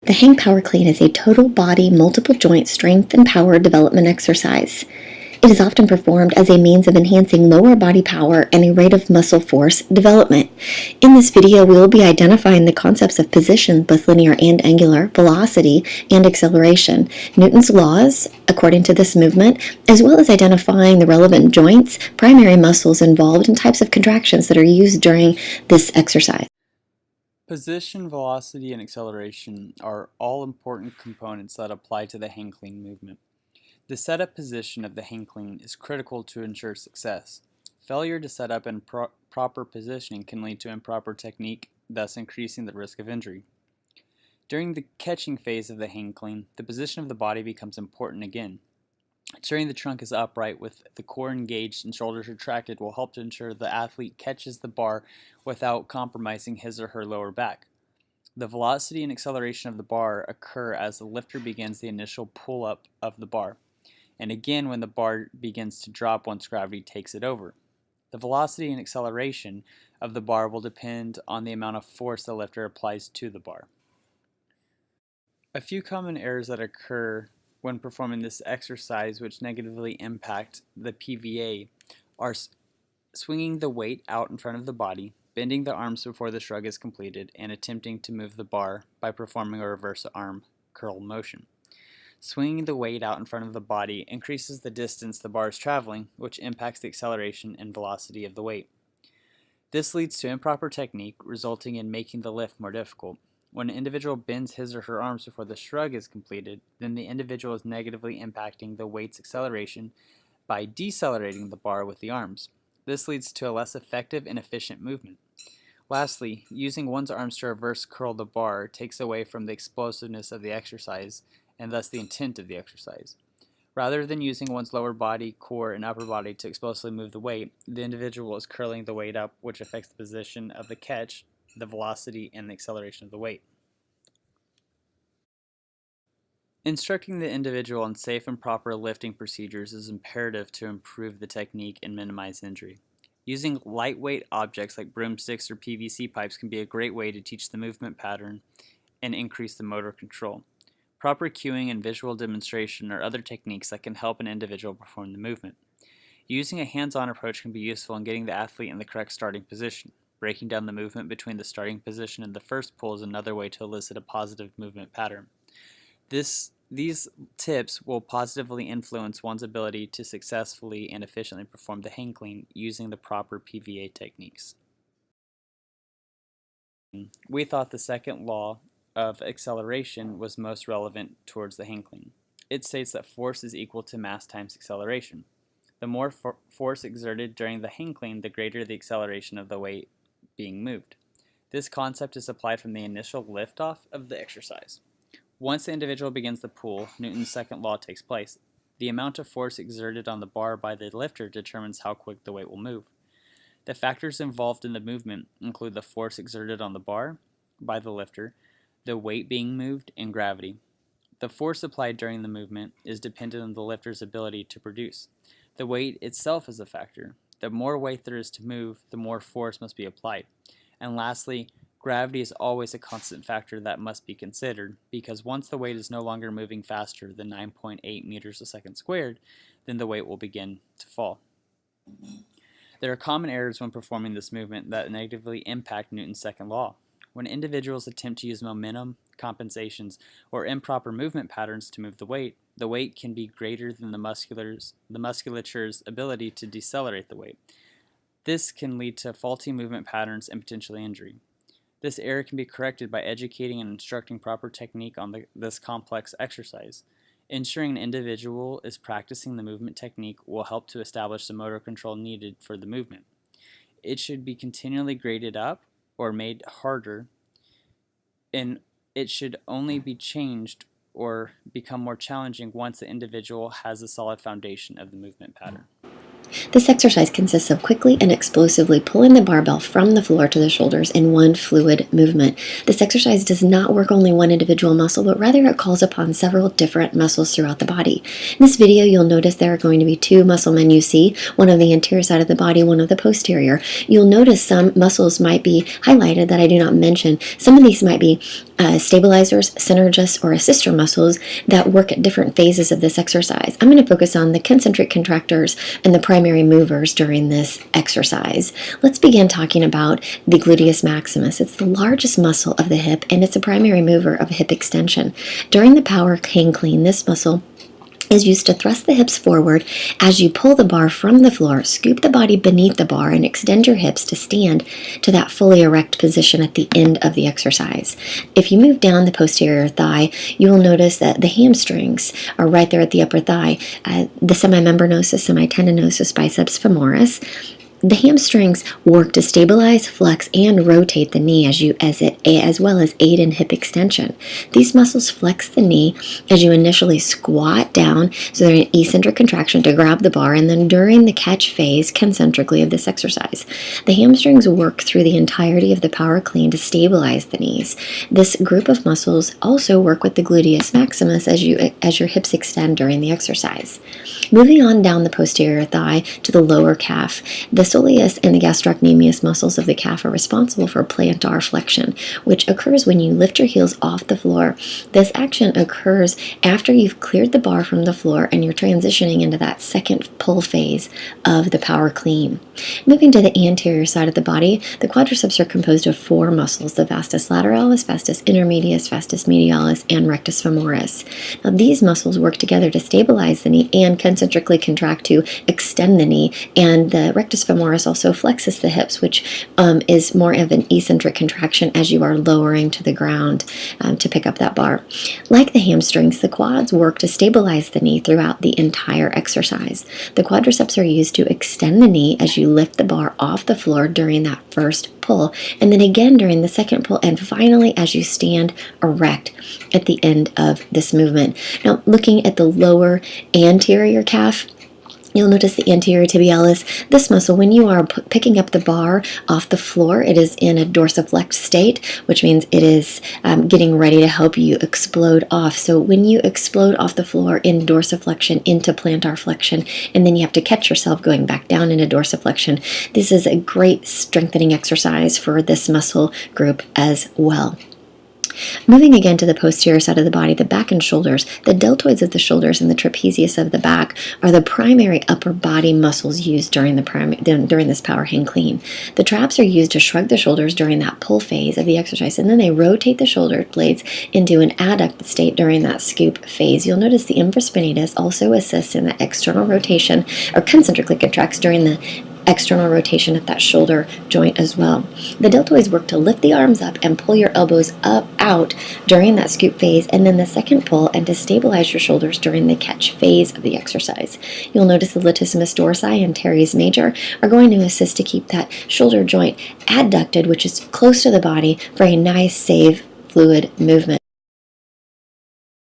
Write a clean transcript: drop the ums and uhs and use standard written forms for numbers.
The hang power clean is a total body, multiple joint strength and power development exercise. It is often performed as a means of enhancing lower body power and a rate of muscle force development. In this video, we will be identifying the concepts of position, both linear and angular, velocity, and acceleration, Newton's laws according to this movement, as well as identifying the relevant joints, primary muscles involved, and types of contractions that are used during this exercise. Position, velocity, and acceleration are all important components that apply to the hang clean movement. The setup position of the hang clean is critical to ensure success. Failure to set up in proper positioning can lead to improper technique, thus increasing the risk of injury. During the catching phase of the hang clean, the position of the body becomes important again. Ensuring the trunk is upright with the core engaged and shoulders retracted will help to ensure the athlete catches the bar without compromising his or her lower back. The velocity and acceleration of the bar occur as the lifter begins the initial pull-up of the bar, and again when the bar begins to drop once gravity takes it over. The velocity and acceleration of the bar will depend on the amount of force the lifter applies to the bar. A few common errors that occur when performing this exercise which negatively impact the PVA are swinging the weight out in front of the body, bending the arms before the shrug is completed, and attempting to move the bar by performing a reverse arm curl motion. Swinging the weight out in front of the body increases the distance the bar is traveling, which impacts the acceleration and velocity of the weight. This leads to improper technique, resulting in making the lift more difficult. When an individual bends his or her arms before the shrug is completed, then the individual is negatively impacting the weight's acceleration by decelerating the bar with the arms. This leads to a less effective and efficient movement. Lastly, using one's arms to reverse curl the bar takes away from the explosiveness of the exercise and thus the intent of the exercise. Rather than using one's lower body, core, and upper body to explosively move the weight, the individual is curling the weight up, which affects the position of the catch, the velocity, and the acceleration of the weight. Instructing the individual on safe and proper lifting procedures is imperative to improve the technique and minimize injury. Using lightweight objects like broomsticks or PVC pipes can be a great way to teach the movement pattern and increase the motor control. Proper cueing and visual demonstration are other techniques that can help an individual perform the movement. Using a hands-on approach can be useful in getting the athlete in the correct starting position. Breaking down the movement between the starting position and the first pull is another way to elicit a positive movement pattern. These tips will positively influence one's ability to successfully and efficiently perform the hang clean using the proper PVA techniques. We thought the second law of acceleration was most relevant towards the hang clean. It states that force is equal to mass times acceleration. The more force exerted during the hang clean, the greater the acceleration of the weight being moved. This concept is applied from the initial liftoff of the exercise. Once the individual begins the pull, Newton's second law takes place. The amount of force exerted on the bar by the lifter determines how quick the weight will move. The factors involved in the movement include the force exerted on the bar by the lifter, the weight being moved, and gravity. The force applied during the movement is dependent on the lifter's ability to produce. The weight itself is a factor. The more weight there is to move, the more force must be applied. And lastly, gravity is always a constant factor that must be considered, because once the weight is no longer moving faster than 9.8 meters a second squared, then the weight will begin to fall. There are common errors when performing this movement that negatively impact Newton's second law. When individuals attempt to use momentum, compensations, or improper movement patterns to move the weight can be greater than the musculature's ability to decelerate the weight. This can lead to faulty movement patterns and potentially injury. This error can be corrected by educating and instructing proper technique on this complex exercise. Ensuring an individual is practicing the movement technique will help to establish the motor control needed for the movement. It should be continually graded up or made harder, and it should only be changed or become more challenging once the individual has a solid foundation of the movement pattern. This exercise consists of quickly and explosively pulling the barbell from the floor to the shoulders in one fluid movement. This exercise does not work only one individual muscle, but rather it calls upon several different muscles throughout the body. In this video, you'll notice there are going to be two muscle men you see, one of the anterior side of the body, one of the posterior. You'll notice some muscles might be highlighted that I do not mention. Some of these might be stabilizers, synergists, or assister muscles that work at different phases of this exercise. I'm going to focus on the concentric contractors and the primary movers during this exercise. Let's begin talking about the gluteus maximus. It's the largest muscle of the hip, and it's a primary mover of hip extension. During the power hang clean, this muscle is used to thrust the hips forward as you pull the bar from the floor, scoop the body beneath the bar, and extend your hips to stand to that fully erect position at the end of the exercise. If you move down the posterior thigh, you will notice that the hamstrings are right there at the upper thigh. The semimembranosus, semitendinosus, biceps femoris. The hamstrings work to stabilize, flex, and rotate the knee as well as aid in hip extension. These muscles flex the knee as you initially squat down, so they're in eccentric contraction to grab the bar, and then during the catch phase, concentrically, of this exercise. The hamstrings work through the entirety of the power clean to stabilize the knees. This group of muscles also work with the gluteus maximus as your hips extend during the exercise. Moving on down the posterior thigh to the lower calf, the soleus and the gastrocnemius muscles of the calf are responsible for plantar flexion, which occurs when you lift your heels off the floor. This action occurs after you've cleared the bar from the floor and you're transitioning into that second pull phase of the power clean. Moving to the anterior side of the body, the quadriceps are composed of 4 muscles: the vastus lateralis, vastus intermedius, vastus medialis, and rectus femoris. Now, these muscles work together to stabilize the knee and concentrically contract to extend the knee, and the rectus femoris also flexes the hips, which is more of an eccentric contraction as you are lowering to the ground to pick up that bar. Like the hamstrings, the quads work to stabilize the knee throughout the entire exercise. The quadriceps are used to extend the knee as you lift the bar off the floor during that first pull, and then again during the second pull, and finally as you stand erect at the end of this movement. Now, looking at the lower anterior calf, you'll notice the anterior tibialis. This muscle, when you are picking up the bar off the floor, it is in a dorsiflex state, which means it is getting ready to help you explode off. So when you explode off the floor in dorsiflexion into plantar flexion, and then you have to catch yourself going back down into dorsiflexion, this is a great strengthening exercise for this muscle group as well. Moving again to the posterior side of the body, the back and shoulders, the deltoids of the shoulders and the trapezius of the back are the primary upper body muscles used during this power hang clean. The traps are used to shrug the shoulders during that pull phase of the exercise, and then they rotate the shoulder blades into an adduct state during that scoop phase. You'll notice the infraspinatus also assists in the external rotation, or concentrically contracts during the external rotation at that shoulder joint as well. The deltoids work to lift the arms up and pull your elbows out during that scoop phase, and then the second pull, and to stabilize your shoulders during the catch phase of the exercise. You'll notice the latissimus dorsi and teres major are going to assist to keep that shoulder joint adducted, which is close to the body, for a nice, safe, fluid movement.